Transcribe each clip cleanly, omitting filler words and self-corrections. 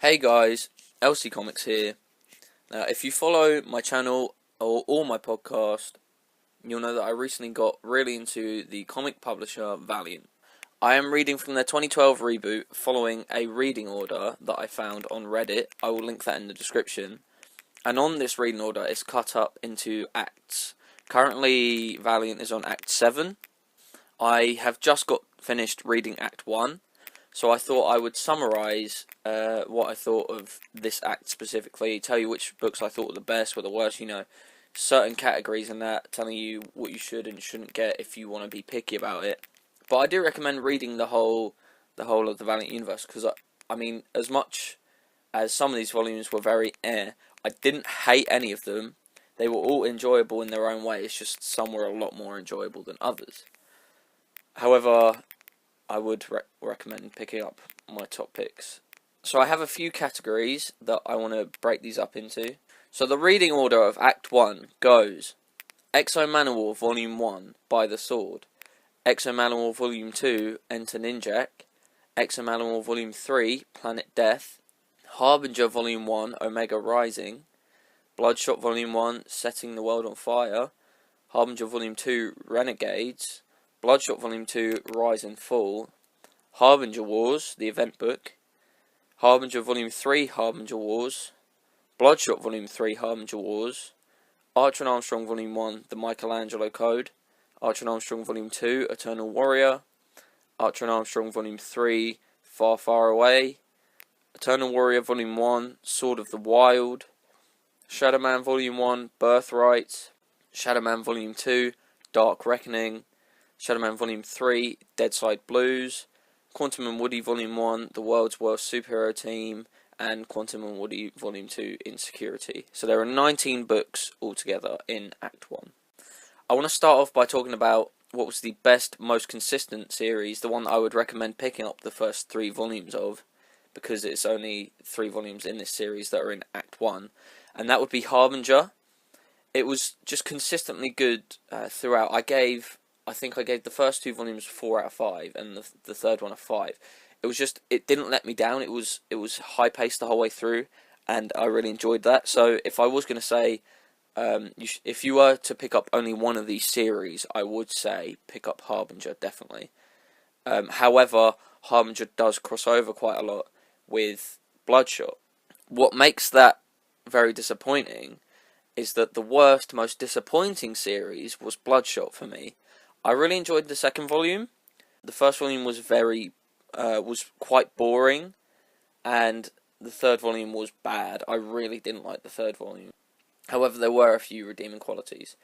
Hey guys, LC Comics here. Now, if you follow my channel or my podcast, you'll know that I recently got really into the comic publisher Valiant. I am reading from their 2012 reboot following a reading order that I found on Reddit. I will link that in the description. And on this reading order, it's cut up into acts. Currently, Valiant is on Act 7. I have just got finished reading Act 1. So I thought I would summarise what I thought of this act specifically, tell you which books I thought were the best, were the worst, certain categories and that, telling you what you should and shouldn't get if you want to be picky about it. But I do recommend reading the whole of the Valiant universe, because, I mean, as much as some of these volumes were very I didn't hate any of them. They were all enjoyable in their own way, it's just some were a lot more enjoyable than others. However, I would recommend picking up my top picks. So I have a few categories that I want to break these up into. So the reading order of Act 1 goes Exo Manowar Volume 1, By the Sword, Exo Manowar Volume 2, Enter Ninjak, Exo Manowar Volume 3, Planet Death, Harbinger Volume 1, Omega Rising, Bloodshot Volume 1, Setting the World on Fire, Harbinger Volume 2, Renegades, Bloodshot Volume 2, Rise and Fall, Harbinger Wars, the event book, Harbinger Volume 3, Harbinger Wars, Bloodshot Volume 3, Harbinger Wars, Archer and Armstrong Volume 1, The Michelangelo Code, Archer and Armstrong Volume 2, Eternal Warrior, Archer and Armstrong Volume 3, Far Far Away, Eternal Warrior Volume 1, Sword of the Wild, Shadow Man Volume 1, Birthright, Shadow Man Volume 2, Dark Reckoning, Shadow Man Volume 3, Deadside Blues, Quantum and Woody Volume 1, The World's Worst Superhero Team, and Quantum and Woody Volume 2, Insecurity. So there are 19 books altogether in Act 1. I want to start off by talking about what was the best, most consistent series, the one that I would recommend picking up the first 3 volumes of, because it's only 3 volumes in this series that are in Act 1, and that would be Harbinger. It was just consistently good throughout. I think I gave the first 2 volumes 4 out of 5, and the third one a 5. It was just, it didn't let me down. It was high paced the whole way through, and I really enjoyed that. So if I was going to say, if you were to pick up only one of these series, I would say pick up Harbinger, definitely. However, Harbinger does cross over quite a lot with Bloodshot. What makes that very disappointing is that the worst, most disappointing series was Bloodshot for me. I really enjoyed the second volume. The first volume was was quite boring, and the third volume was bad. I really didn't like the third volume. However, there were a few redeeming qualities.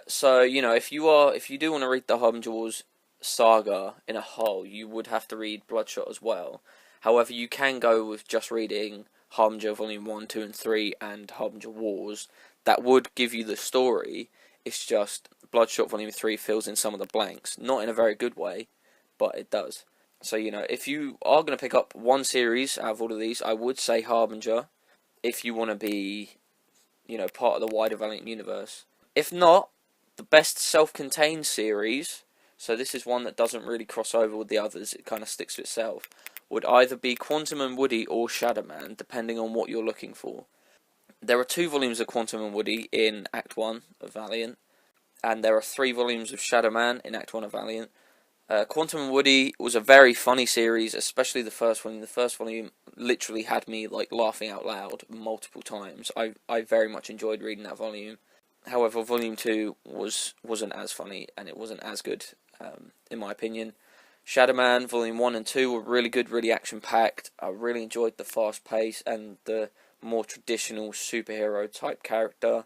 So if you do want to read the Harbinger Wars saga in a whole, you would have to read Bloodshot as well. However, you can go with just reading Harbinger Volume 1, 2, and 3 and Harbinger Wars. That would give you the story. It's just Bloodshot Volume 3 fills in some of the blanks. Not in a very good way, but it does. So, if you are going to pick up one series out of all of these, I would say Harbinger, if you want to be, part of the wider Valiant universe. If not, the best self-contained series, so this is one that doesn't really cross over with the others, it kind of sticks to itself, would either be Quantum and Woody or Shadow Man, depending on what you're looking for. There are 2 volumes of Quantum and Woody in Act 1 of Valiant, and there are 3 volumes of Shadow Man in Act 1 of Valiant. Quantum and Woody was a very funny series, especially the first volume. The first volume literally had me laughing out loud multiple times. I very much enjoyed reading that volume. However, Volume 2 wasn't as funny, and it wasn't as good, in my opinion. Shadow Man Volume 1 and 2 were really good, really action-packed. I really enjoyed the fast pace and the more traditional superhero type character.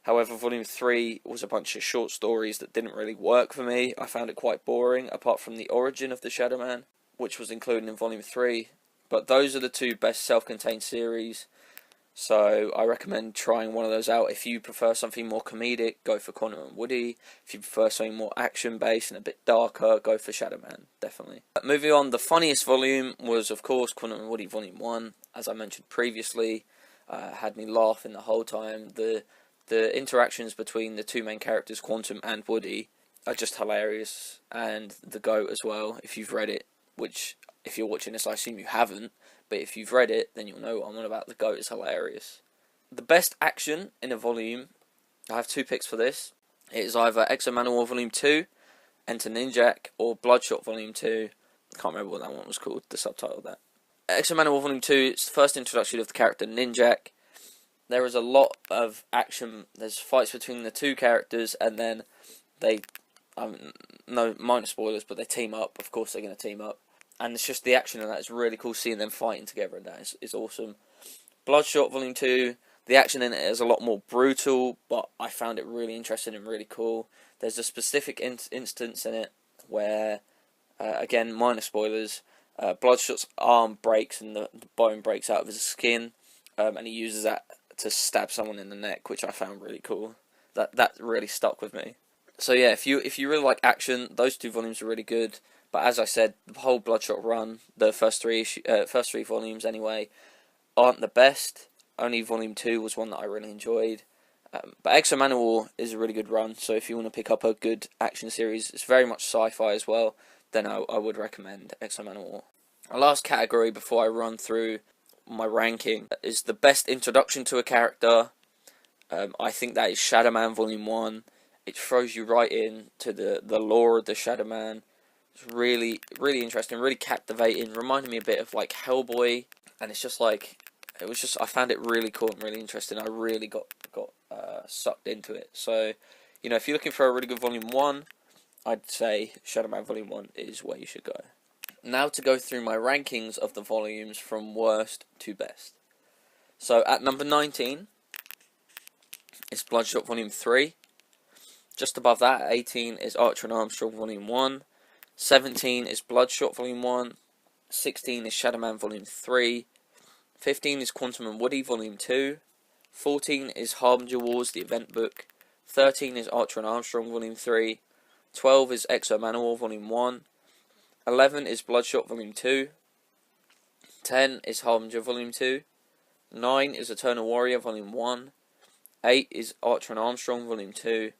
However, Volume 3 was a bunch of short stories that didn't really work for me. I found it quite boring, apart from the origin of the Shadow Man, which was included in Volume 3. But those are the 2 best self-contained series, so I recommend trying one of those out. If you prefer something more comedic, go for Quantum and Woody. If you prefer something more action-based and a bit darker, go for Shadow Man, definitely. Moving on, the funniest volume was, of course, Quantum and Woody Volume 1. As I mentioned previously, had me laughing the whole time. The interactions between the 2 main characters, Quantum and Woody, are just hilarious, and the GOAT as well, if you've read it, which, if you're watching this, I assume you haven't, but if you've read it, then you'll know what I'm on about. The GOAT is hilarious. The best action in a volume, I have 2 picks for this. It is either Exo Manowar Volume 2, Enter Ninjak, or Bloodshot Volume 2. I can't remember what that one was called, the subtitle of that. Exo Manowar Volume 2 is the first introduction of the character Ninjak. There is a lot of action. There's fights between the 2 characters, and then they, no minor spoilers, but they team up. Of course they're going to team up. And it's just the action of that is really cool, seeing them fighting together, and that is awesome. Bloodshot Volume 2, the action in it is a lot more brutal, but I found it really interesting and really cool. There's a specific instance in it where, again, minor spoilers, Bloodshot's arm breaks and the bone breaks out of his skin, and he uses that to stab someone in the neck, which I found really cool. That really stuck with me. So yeah, if you really like action, those 2 volumes are really good. But as I said, the whole Bloodshot run, the first three volumes anyway, aren't the best. Only Volume 2 was one that I really enjoyed. But Exo Manowar is a really good run, so if you want to pick up a good action series, it's very much sci-fi as well, then I would recommend Exo Manowar. Our last category before I run through my ranking is the best introduction to a character. I think that is Shadow Man Volume 1. It throws you right into the lore of the Shadow Man. It's really, really interesting, really captivating. Reminded me a bit of like Hellboy, and it's just like, I found it really cool and really interesting. I really got sucked into it. So, you know, if you're looking for a really good Volume 1, I'd say Shadow Man Volume 1 is where you should go. Now to go through my rankings of the volumes from worst to best. So at number 19 is Bloodshot Volume 3. Just above that, at 18 is Archer and Armstrong Volume 1. 17 is Bloodshot Volume 1. 16 is Shadow Man Volume 3. 15 is Quantum and Woody Volume 2. 14 is Harbinger Wars, the event book. 13 is Archer and Armstrong Volume 3. 12 is Exo Manowar Volume 1. 11 is Bloodshot Volume 2. 10 is Harbinger Volume 2. 9 is Eternal Warrior Volume 1. 8 is Archer and Armstrong Volume 2.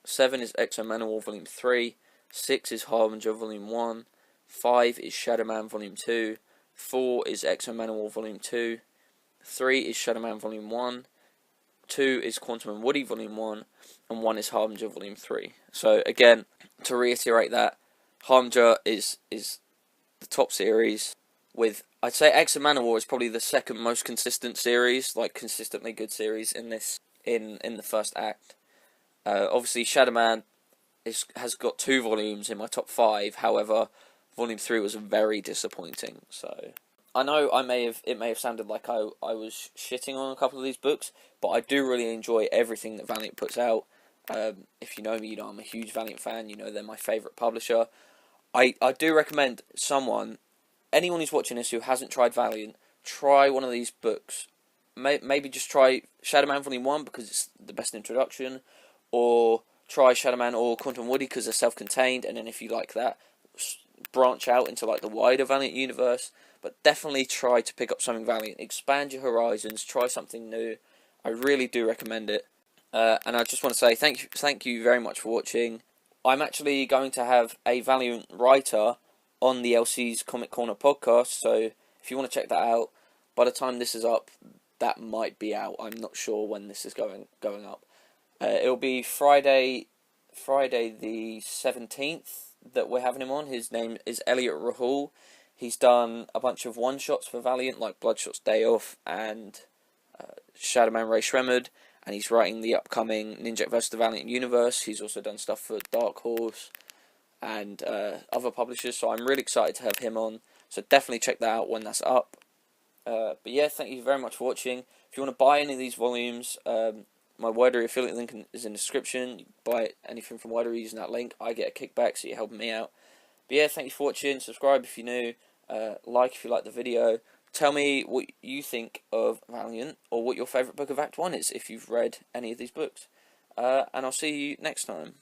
7 is Exo Manowar Volume 3. 6 is Harbinger Volume 1. 5 is Shadow Man Volume 2. 4 is Exo Manowar Volume 2. 3 is Shadow Man Volume 1. 2 is Quantum and Woody Volume 1. And 1 is Harbinger Volume 3. So again, to reiterate that, Harbinger is the top series, with, I'd say Exo Manowar is probably the second most consistent series, like consistently good series in the first act. Obviously Shadow Man has got 2 volumes in my top 5, however, Volume 3 was very disappointing. So I know it may have sounded like I was shitting on a couple of these books, but I do really enjoy everything that Valiant puts out. If you know me, you know I'm a huge Valiant fan, you know they're my favourite publisher. I do recommend anyone who's watching this who hasn't tried Valiant, try one of these books. Maybe just try Shadow Man Volume 1 because it's the best introduction, or try Shadow Man or Quantum Woody because they're self-contained, and then if you like that, branch out into like the wider Valiant universe. But definitely try to pick up something Valiant, expand your horizons, try something new. I really do recommend it. And I just want to say thank you very much for watching. I'm actually going to have a Valiant writer on the LC's Comic Corner podcast, so if you want to check that out, by the time this is up, that might be out. I'm not sure when this is going up. It'll be Friday the 17th that we're having him on. His name is Elliot Rahul. He's done a bunch of one-shots for Valiant, like Bloodshot's Day Off and Shadow Man Ray Shremmerd, and he's writing the upcoming Ninjak vs. the Valiant universe. He's also done stuff for Dark Horse and other publishers, so I'm really excited to have him on. So definitely check that out when that's up. But yeah, thank you very much for watching. If you want to buy any of these volumes, my Widery affiliate link is in the description. You can buy anything from Widery using that link. I get a kickback, so you're helping me out. But yeah, thank you for watching. Subscribe if you're new. Like if you like the video. Tell me what you think of Valiant, or what your favourite book of Act 1 is, if you've read any of these books. And I'll see you next time.